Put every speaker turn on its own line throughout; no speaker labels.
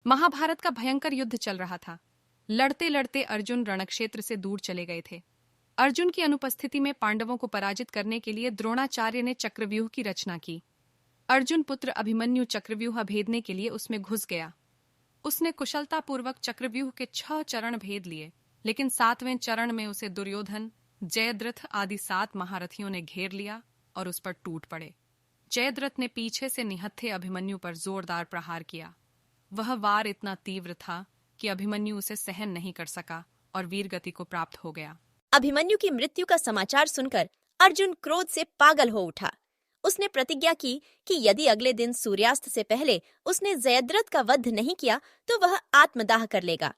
महाभारत का भयंकर युद्ध चल रहा था। लड़ते लड़ते अर्जुन रणक्षेत्र से दूर चले गए थे। अर्जुन की अनुपस्थिति में पांडवों को पराजित करने के लिए द्रोणाचार्य ने चक्रव्यूह की रचना की। अर्जुन पुत्र अभिमन्यु चक्रव्यूह भेदने के लिए उसमें घुस गया। उसने कुशलतापूर्वक चक्रव्यूह के 6 चरण भेद लिए, लेकिन 7वें चरण में उसे दुर्योधन, जयद्रथ आदि 7 महारथियों ने घेर लिया और उस पर टूट पड़े। जयद्रथ ने पीछे से निहत्थे अभिमन्यु पर जोरदार प्रहार किया। वह वार इतना तीव्र था कि अभिमन्यु उसे सहन नहीं कर सका और वीरगति को प्राप्त हो गया।
अभिमन्यु की मृत्यु का समाचार सुनकर अर्जुन क्रोध से पागल हो उठा। उसने प्रतिज्ञा की कि यदि अगले दिन सूर्यास्त से पहले उसने जयद्रथ का वध नहीं किया तो वह आत्मदाह कर लेगा।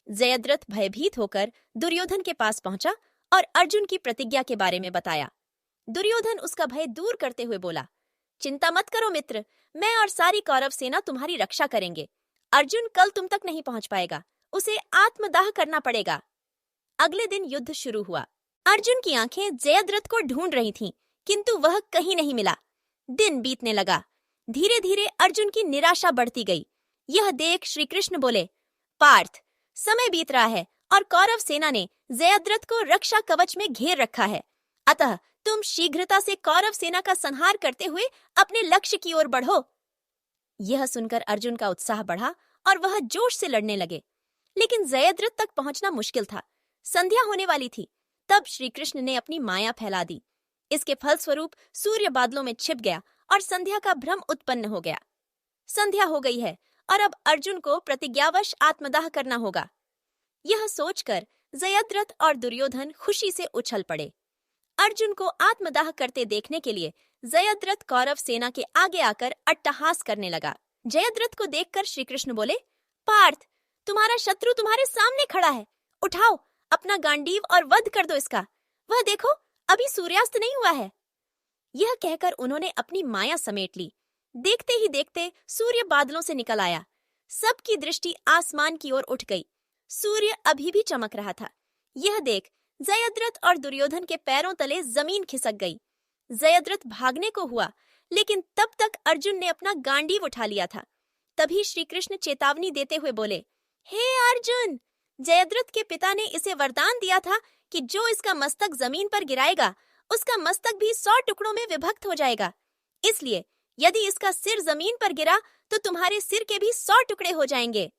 जयद्रथ भयभीत होकर दुर्योधन के पास पहुंचा और अर्जुन की प्रतिज्ञा के बारे में बताया। दुर्योधन उसका भय दूर करते हुए बोला, चिंता मत करो मित्र, मैं और सारी कौरव सेना तुम्हारी रक्षा करेंगे। अर्जुन कल तुम तक नहीं पहुंच पाएगा, उसे आत्मदाह करना पड़ेगा। अगले दिन युद्ध शुरू हुआ। अर्जुन की आंखें जयद्रथ को ढूंढ रही थीं, किंतु वह कहीं नहीं मिला। दिन बीतने लगा। धीरे धीरे अर्जुन की निराशा बढ़ती गई। यह देख श्री कृष्ण बोले, पार्थ, समय बीत रहा है और कौरव सेना ने जयद्रथ को रक्षा कवच में घेर रखा है। अतः तुम शीघ्रता से कौरव सेना का संहार करते हुए अपने लक्ष्य की ओर बढ़ो। यह सुनकर अर्जुन का उत्साह बढ़ा और वह जोश से लड़ने लगे। लेकिन जयद्रथ तक पहुंचना मुश्किल था। संध्या होने वाली थी। तब श्री कृष्ण ने अपनी माया फैला दी। इसके फलस्वरूप सूर्य बादलों में छिप गया और संध्या का भ्रम उत्पन्न हो गया। संध्या हो गई है और अब अर्जुन को प्रतिज्ञावश आत्मदाह करना होगा। यह सोचकर जयद्रथ और दुर्योधन खुशी से उछल पड़े। अर्जुन को आत्मदाह करते देखने के लिए जयद्रथ कौरव सेना के आगे आकर अट्टहास करने लगा। जयद्रथ को देखकर श्री कृष्ण बोले, पार्थ, तुम्हारा शत्रु तुम्हारे सामने खड़ा है। उठाओ अपना गांडीव और वध कर दो इसका। वह देखो, अभी सूर्यास्त नहीं हुआ है। यह कहकर उन्होंने अपनी माया समेट ली। देखते ही देखते सूर्य बादलों से निकल आया। सबकी दृष्टि आसमान की ओर उठ गई। सूर्य अभी भी चमक रहा था। यह देख जयद्रथ और दुर्योधन के पैरों तले जमीन खिसक गई। जयद्रथ भागने को हुआ, लेकिन तब तक अर्जुन ने अपना गांडीव उठा लिया था। तभी श्री कृष्ण चेतावनी देते हुए बोले, हे अर्जुन, जयद्रथ के पिता ने इसे वरदान दिया था कि जो इसका मस्तक जमीन पर गिराएगा उसका मस्तक भी 100 टुकड़ों में विभक्त हो जाएगा। इसलिए यदि इसका सिर जमीन पर गिरा तो तुम्हारे सिर के भी 100 टुकड़े हो जाएंगे।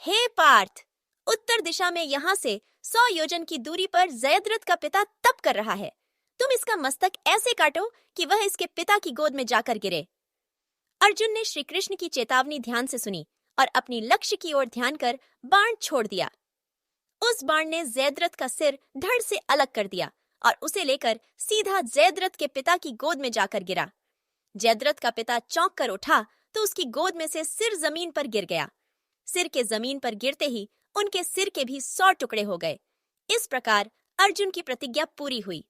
हे पार्थ, उत्तर दिशा में यहाँ से 100 योजन की दूरी पर जयद्रथ का पिता तप कर रहा है। तुम इसका मस्तक ऐसे काटो कि वह इसके पिता की गोद में जाकर गिरे। अर्जुन ने श्री कृष्ण की चेतावनी ध्यान से सुनी और अपनी लक्ष्य की ओर ध्यान कर बाण छोड़ दिया। उस बाण ने जयद्रथ का सिर धड़ से अलग कर दिया और उसे लेकर सीधा जयद्रथ के पिता की गोद में जाकर गिरा। जयद्रथ का पिता चौंक कर उठा तो उसकी गोद में से सिर जमीन पर गिर गया। सिर के जमीन पर गिरते ही उनके सिर के भी 100 टुकड़े हो गए। इस प्रकार अर्जुन की प्रतिज्ञा पूरी हुई।